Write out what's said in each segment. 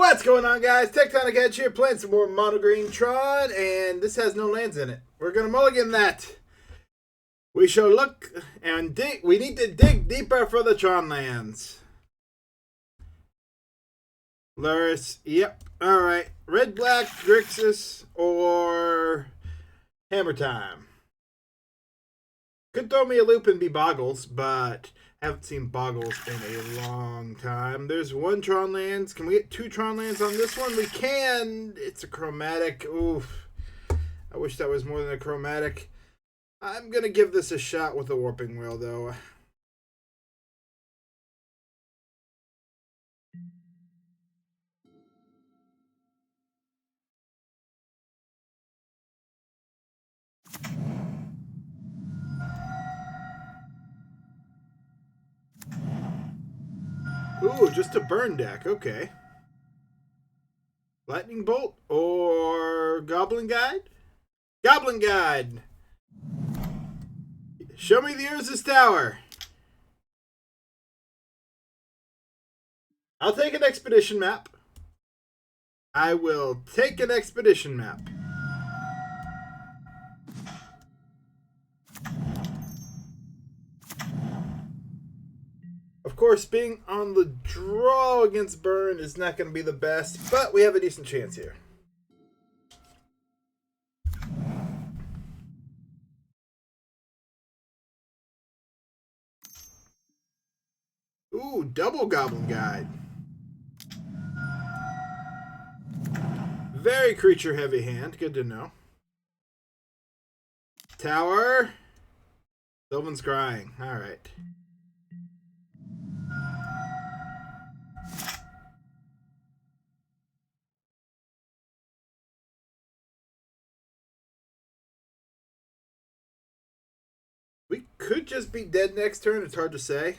What's going on, guys? Tectonic Edge here, playing some more Mono Green Tron, and this has no lands in it. We're going to mulligan that. We shall look and dig. We need to dig deeper for the Tron lands. Luris, yep. Alright. Red, black, Grixis, or Hammer Time. Could throw me a loop and be Boggles, but haven't seen Boggles in a long time. There's one Tron lands. Can we get two Tron lands on this one? We can. It's a Chromatic. Oof. I wish that was more than a Chromatic. I'm going to give this a shot with a Warping Wail, though. Ooh, just a burn deck. Okay. Lightning Bolt or Goblin Guide? Goblin Guide! Show me the Urza's Tower. I'll take an expedition map. I will take an expedition map. Of course, being on the draw against burn is not going to be the best, but we have a decent chance here. Ooh, double Goblin Guide. Very creature heavy hand. Good to know. Tower. Sylvan Scrying. Alright. We could just be dead next turn. It's hard to say.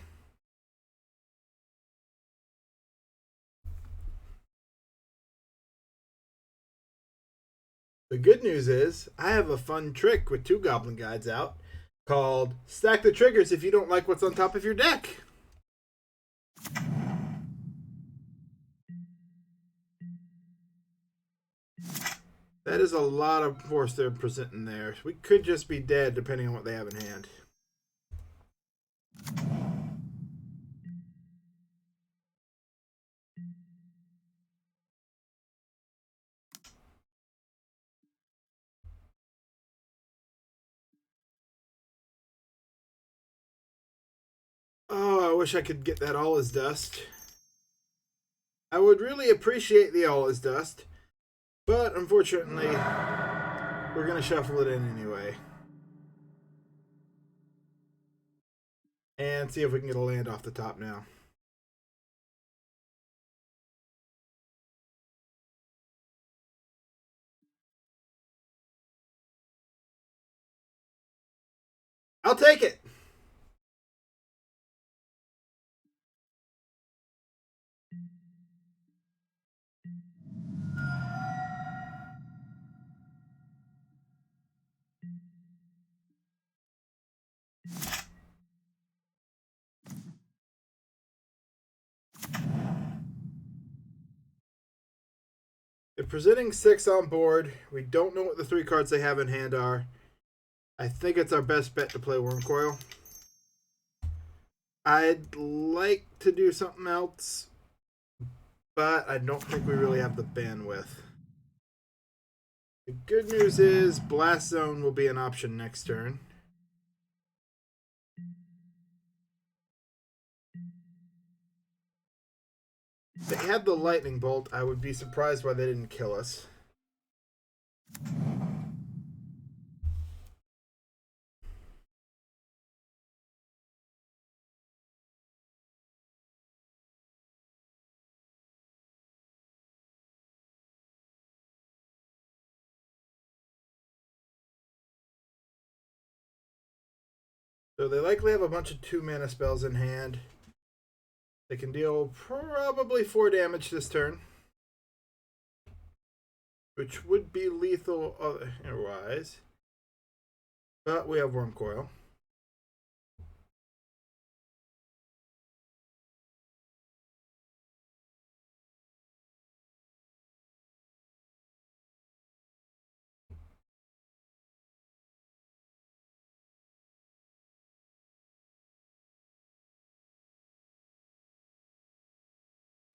The good news is I have a fun trick with two Goblin Guides out called Stack the Triggers if you don't like what's on top of your deck. That is a lot of force they're presenting there. We could just be dead depending on what they have in hand. Oh, I wish I could get that All Is Dust. I would really appreciate the All Is Dust. But unfortunately, we're going to shuffle it in anyway. And see if we can get a land off the top now. I'll take it. They're presenting 6 on board. We don't know what the 3 cards they have in hand are. I think it's our best bet to play Wurmcoil. I'd like to do something else, but I don't think we really have the bandwidth. The good news is Blast Zone will be an option next turn. If they had the Lightning Bolt, I would be surprised why they didn't kill us. So they likely have a bunch of 2-mana spells in hand. They can deal probably 4 damage this turn, which would be lethal otherwise. But we have Wurmcoil.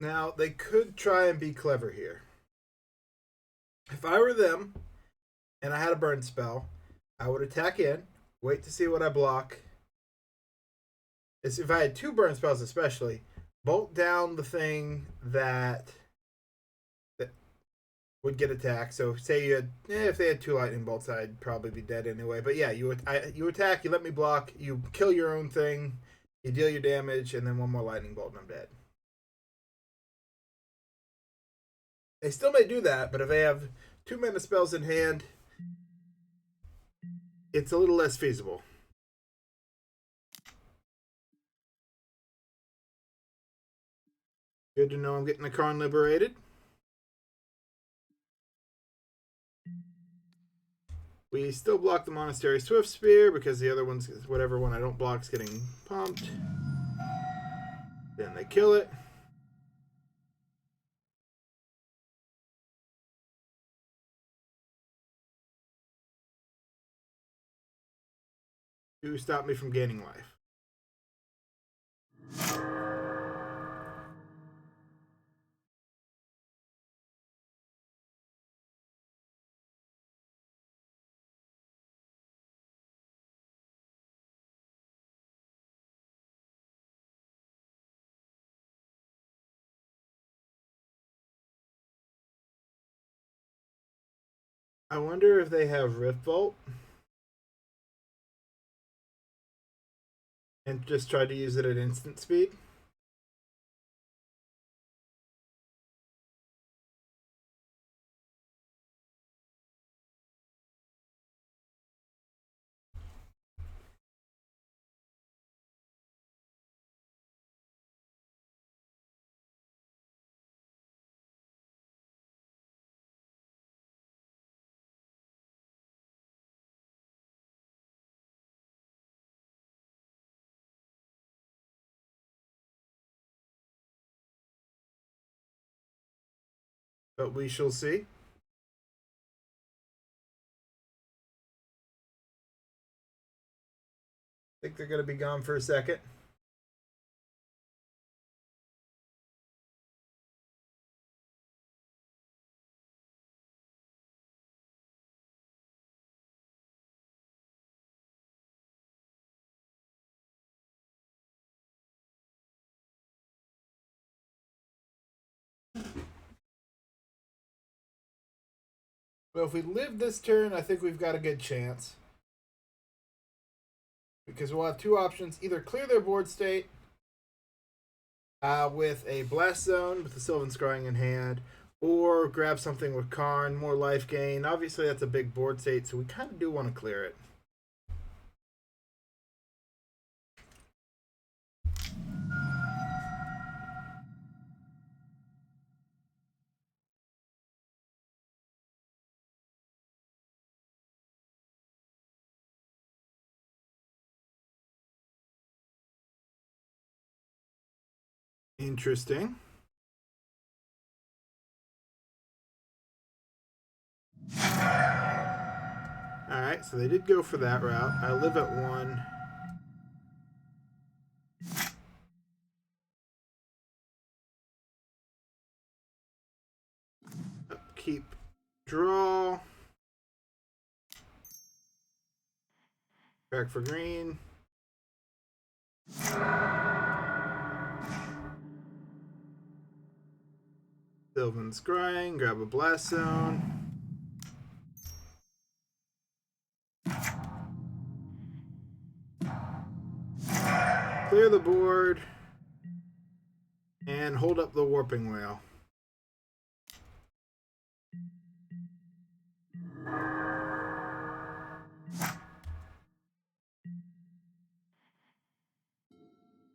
Now, they could try and be clever here. If I were them, and I had a burn spell, I would attack in, wait to see what I block. If I had 2 burn spells especially, bolt down the thing that would get attacked. So say you had, if they had 2 lightning bolts, I'd probably be dead anyway. But yeah, you attack, you let me block, you kill your own thing, you deal your damage, and then 1 more lightning bolt and I'm dead. They still may do that, but if they have 2 mana spells in hand, it's a little less feasible. Good to know I'm getting a Karn Liberated. We still block the Monastery Swift Spear because the other one's, whatever one I don't block, is getting pumped. Then they kill it. To stop me from gaining life. I wonder if they have Rift Bolt and just try to use it at instant speed. But we shall see. I think they're going to be gone for a second. Well, if we live this turn, I think we've got a good chance. Because we'll have 2 options. Either clear their board state with a Blast Zone with the Sylvan Scrying in hand, or grab something with Karn, more life gain. Obviously, that's a big board state, so we kind of do want to clear it. Interesting. Alright, so they did go for that route. I live at 1. Keep draw. Back for green. Sylvan Scrying, grab a Blast Zone. Clear the board. And hold up the Warping Wail.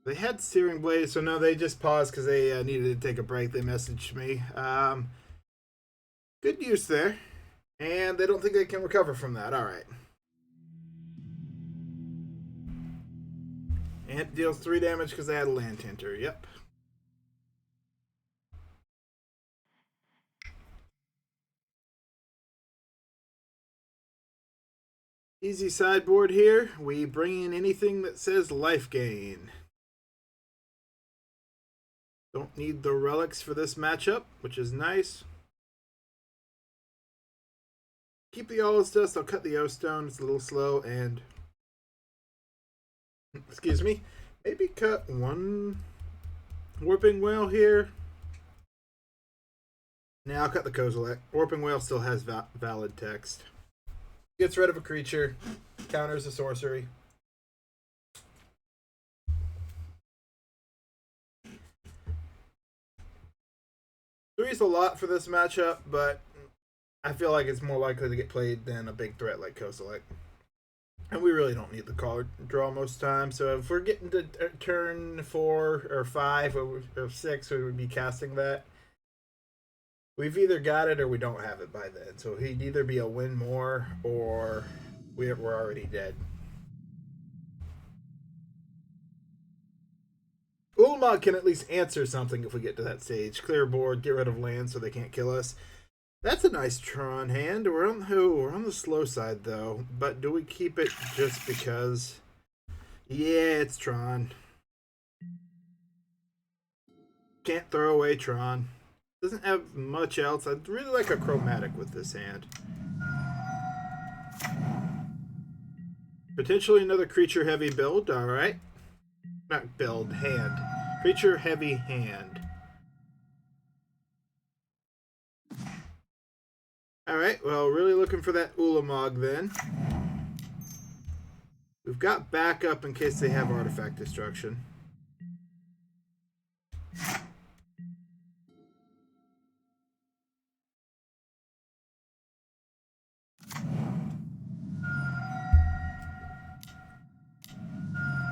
They had Searing Blade, so no, they just paused because they needed to take a break. They messaged me. Good use there. And they don't think they can recover from that. All right. Ant deals 3 damage because they had a Land Tinter. Yep. Easy sideboard here. We bring in anything that says life gain. Don't need the relics for this matchup, which is nice. Keep the Olive Dust. I'll cut the O Stone. It's a little slow. And, excuse me, maybe cut one Warping Wail here. Now I'll cut the Kozilek. Warping Wail still has valid text. Gets rid of a creature. Counters a sorcery. Three's a lot for this matchup, but I feel like it's more likely to get played than a big threat like Kozilek. And we really don't need the card draw most times. So if we're getting to turn 4 or 5 or 6, we would be casting that. We've either got it or we don't have it by then. So he'd either be a win more or we're already dead. Ulamog can at least answer something if we get to that stage. Clear board, get rid of land so they can't kill us. That's a nice Tron hand. We're on the slow side though. But do we keep it just because? Yeah, it's Tron. Can't throw away Tron. Doesn't have much else. I'd really like a Chromatic with this hand. Potentially another creature heavy build. All right. Not build, hand. Creature heavy hand. Alright, well, really looking for that Ulamog then. We've got backup in case they have artifact destruction.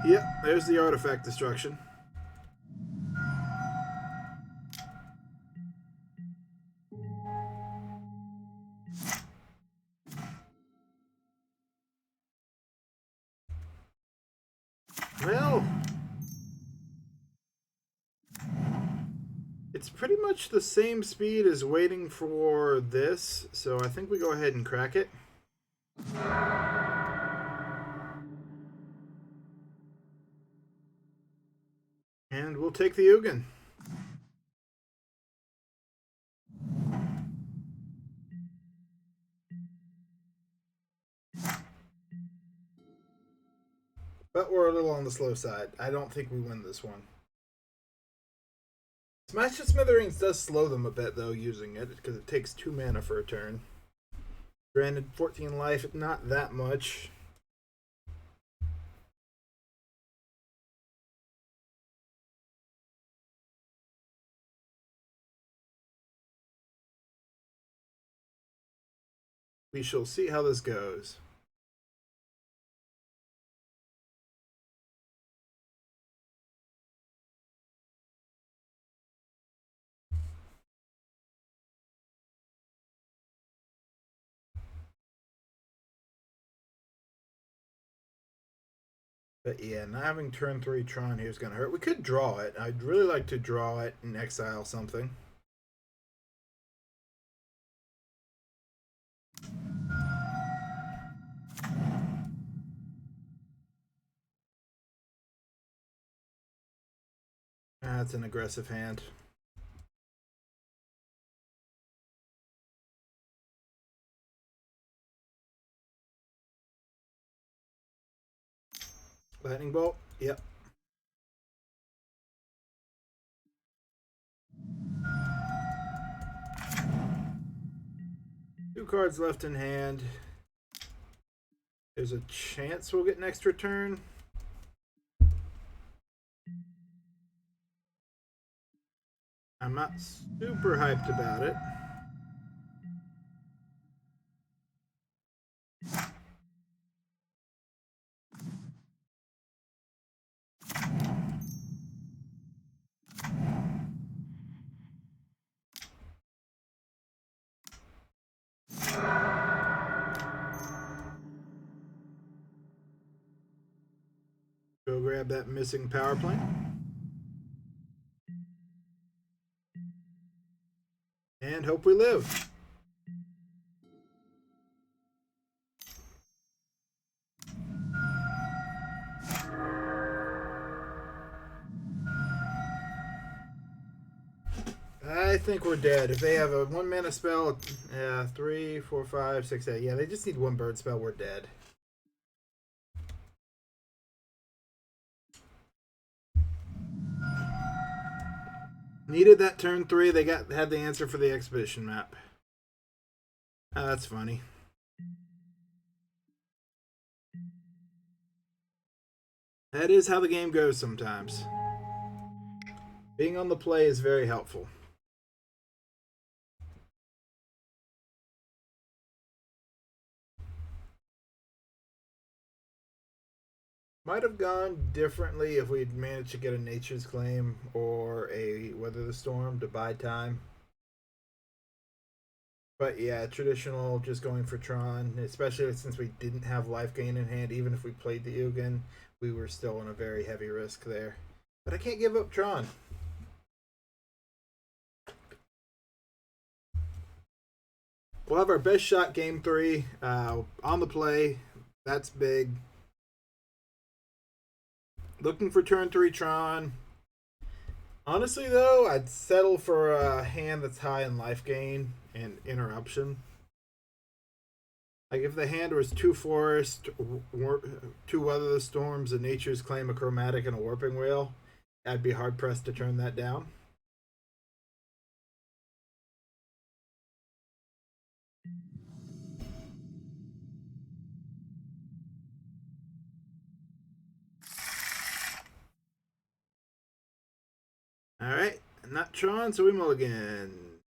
Yep, there's the artifact destruction. Well, it's pretty much the same speed as waiting for this, so I think we go ahead and crack it. And we'll take the Ugin. But we're a little on the slow side. I don't think we win this one. Smash the Smithereens does slow them a bit, though, using it, because it takes 2 mana for a turn. Granted, 14 life, not that much. We shall see how this goes. But yeah, not having turn 3 Tron here is going to hurt. We could draw it. I'd really like to draw it and exile something. That's an aggressive hand. Lightning Bolt, yep. Two cards left in hand. There's a chance we'll get an extra turn. I'm not super hyped about it. Go grab that missing power plant. And hope we live. think we're dead. If they have a 1 mana spell, 3, 4, 5, 6, 8. Yeah, they just need 1 bird spell. We're dead. Needed that turn 3. They had the answer for the expedition map. Oh, that's funny. That is how the game goes sometimes. Being on the play is very helpful. Might have gone differently if we'd managed to get a Nature's Claim or a Weather the Storm to buy time. But yeah, traditional, just going for Tron, especially since we didn't have life gain in hand. Even if we played the Ugin, we were still on a very heavy risk there. But I can't give up Tron. We'll have our best shot game 3 on the play. That's big. Looking for turn 3 Tron. Honestly, though, I'd settle for a hand that's high in life gain and interruption. Like if the hand was 2 Forest, 2 Weather the Storms, a Nature's Claim, a Chromatic, and a Warping Wail, I'd be hard pressed to turn that down. Alright, not Tron, so we mulligan.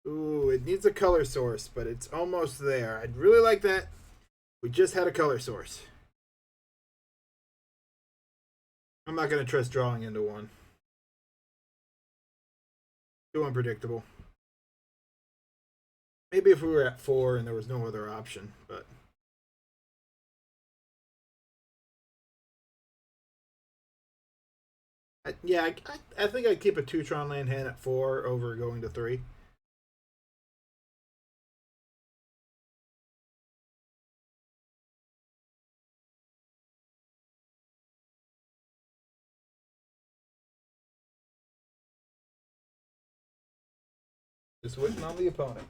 Ooh, it needs a color source, but it's almost there. I'd really like that. We just had a color source. I'm not going to trust drawing into one. Too unpredictable. Maybe if we were at 4 and there was no other option, but... I think I'd keep a 2 Tron land hand at 4 over going to 3. Just waiting on the opponent.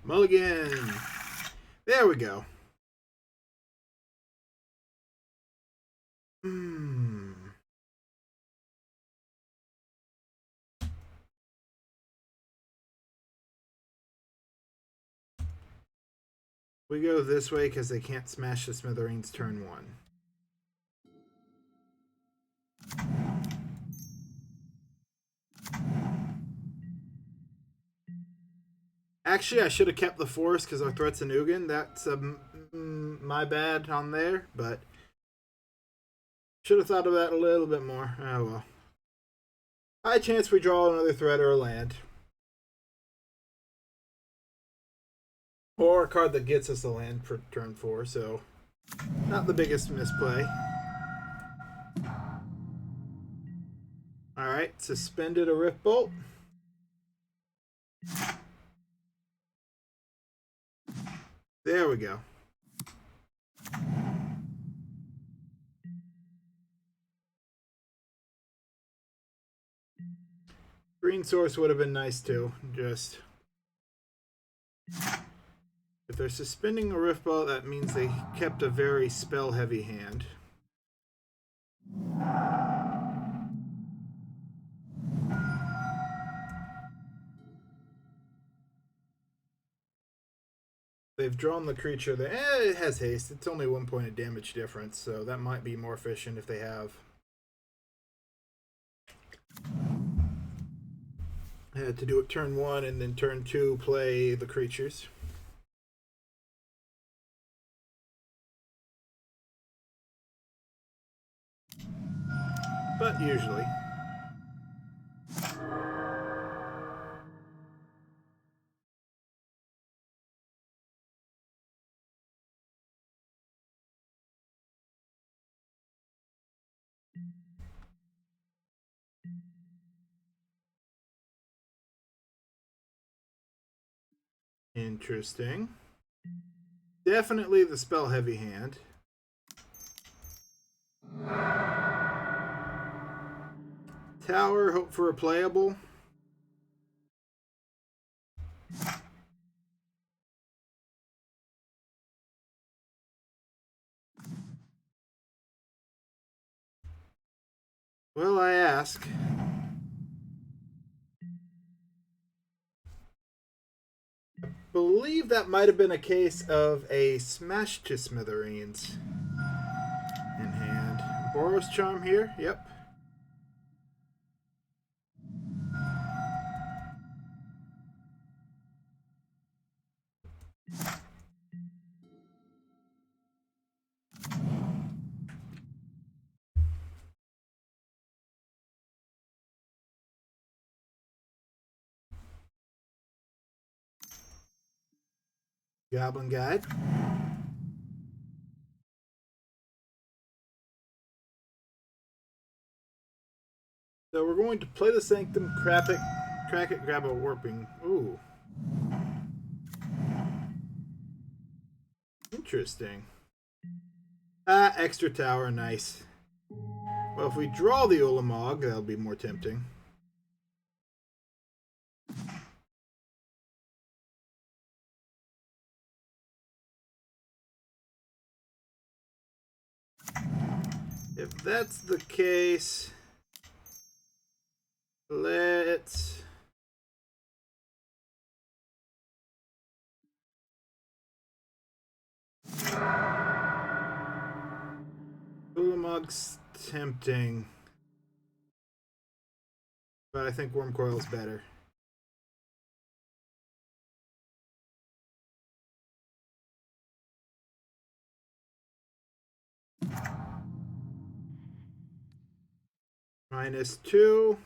Mulligan. There we go. We go this way because they can't smash the Smithereens turn 1. Actually, I should have kept the Forest because our threat's an Ugin. That's my bad on there, but should have thought of that a little bit more. Oh well. High chance we draw another threat or a land. Or a card that gets us a land for turn 4, so not the biggest misplay. Alright, suspended a Rift Bolt. There we go. Green source would have been nice too. Just if they're suspending a Rift Bolt, that means they kept a very spell heavy hand. They've drawn the creature there. It has haste. It's only 1 point of damage difference, so that might be more efficient if they have. I had to do it turn 1 and then turn 2 play the creatures. But usually. Interesting. Definitely the spell heavy hand. Tower, hope for a playable. Well, I ask. I believe that might have been a case of a smash to smithereens in hand. Boros charm here, yep. Goblin Guide. So we're going to play the Sanctum, crack it, grab a warping. Ooh. Interesting. Ah, extra tower, nice. Well, if we draw the Ulamog, that'll be more tempting. If that's the case, let's... Ulamog's tempting, but I think Wurmcoil is better. -2.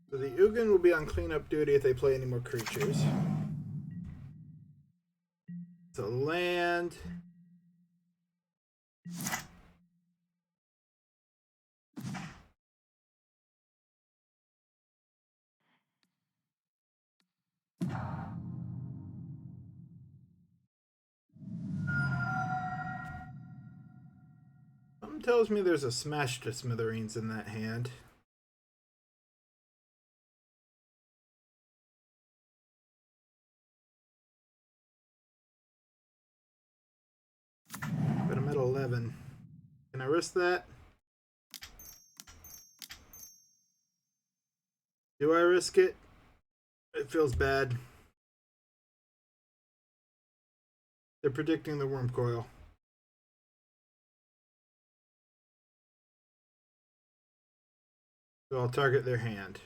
So the Ugin will be on cleanup duty if they play any more creatures. So land. Something tells me there's a smash to smithereens in that hand. But I'm at 11. Can I risk that? Do I risk it? It feels bad. They're predicting the Wurmcoil. So I'll target their hand.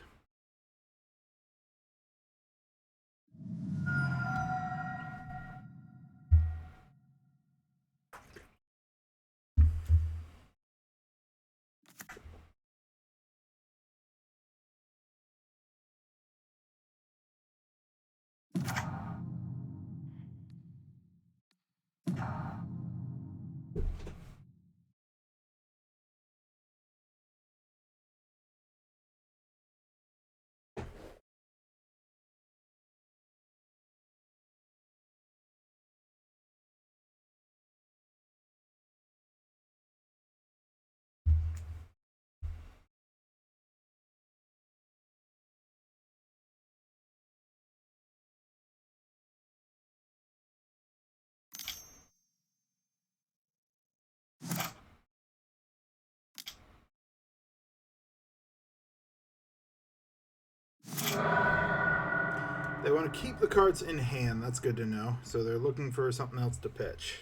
They want to keep the cards in hand. That's good to know. So they're looking for something else to pitch.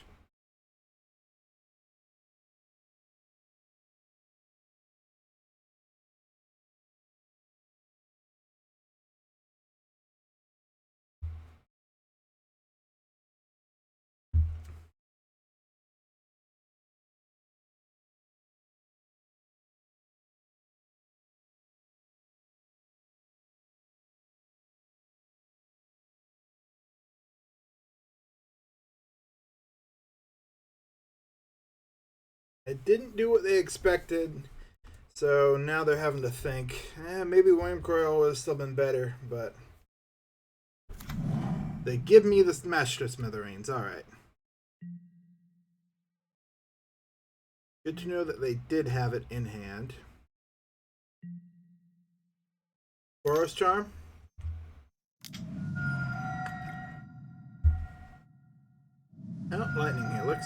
It didn't do what they expected, so now they're having to think, maybe Wurmcoil would have still been better, but they give me the Smash to Smithereens. Alright. Good to know that they did have it in hand. Boros Charm. Oh, Lightning Helix.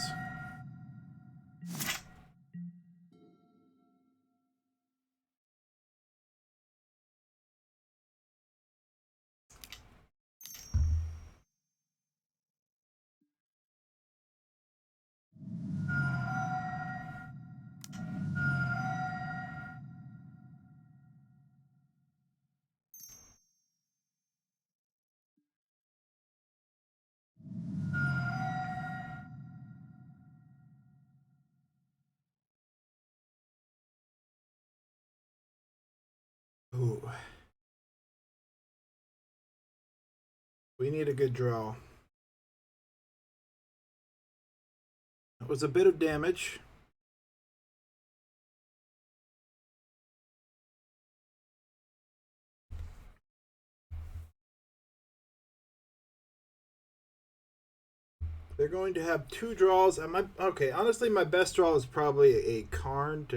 Ooh. We need a good draw. That was a bit of damage. They're going to have two draws. Okay, honestly, my best draw is probably a Karn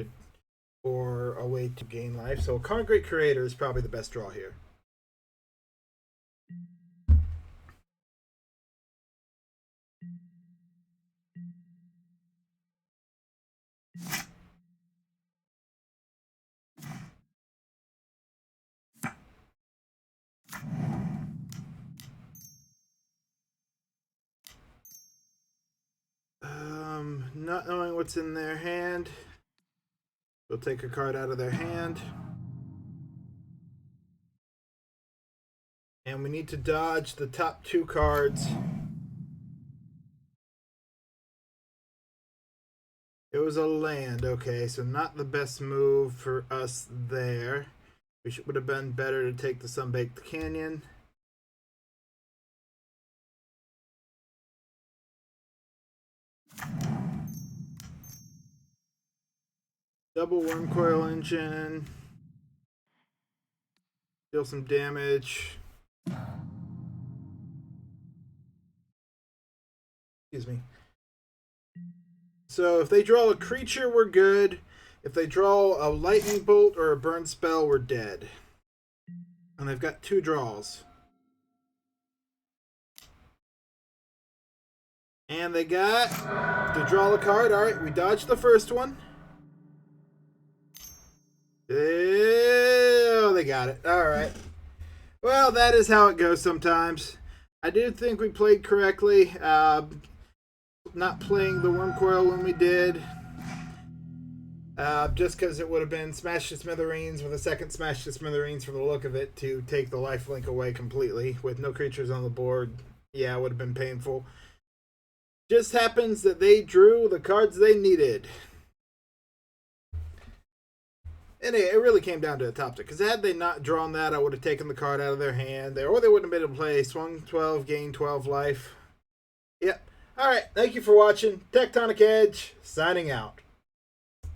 or a way to gain life. So Karn Great Creator is probably the best draw here. Not knowing what's in their hand, we'll take a card out of their hand. And we need to dodge the top two cards. It was a land, okay, so not the best move for us there. Would have been better to take the Sunbaked Canyon. Double Wurmcoil Engine. Deal some damage. Excuse me. So if they draw a creature, we're good. If they draw a lightning bolt or a burn spell, we're dead. And they've got two draws. And they got to draw a card. Alright, we dodged the first one. Oh, they got it. Alright. Well, that is how it goes sometimes. I do think we played correctly. Not playing the Wurmcoil when we did. Just because it would have been Smash to Smithereens with a second Smash to Smithereens from the look of it to take the lifelink away completely with no creatures on the board. Yeah, it would have been painful. Just happens that they drew the cards they needed. And it really came down to a top tick. Because had they not drawn that, I would have taken the card out of their hand. Or they wouldn't have been able to play Swung 12, Gain 12 life. Yep. Alright, thank you for watching. Tectonic Edge, signing out.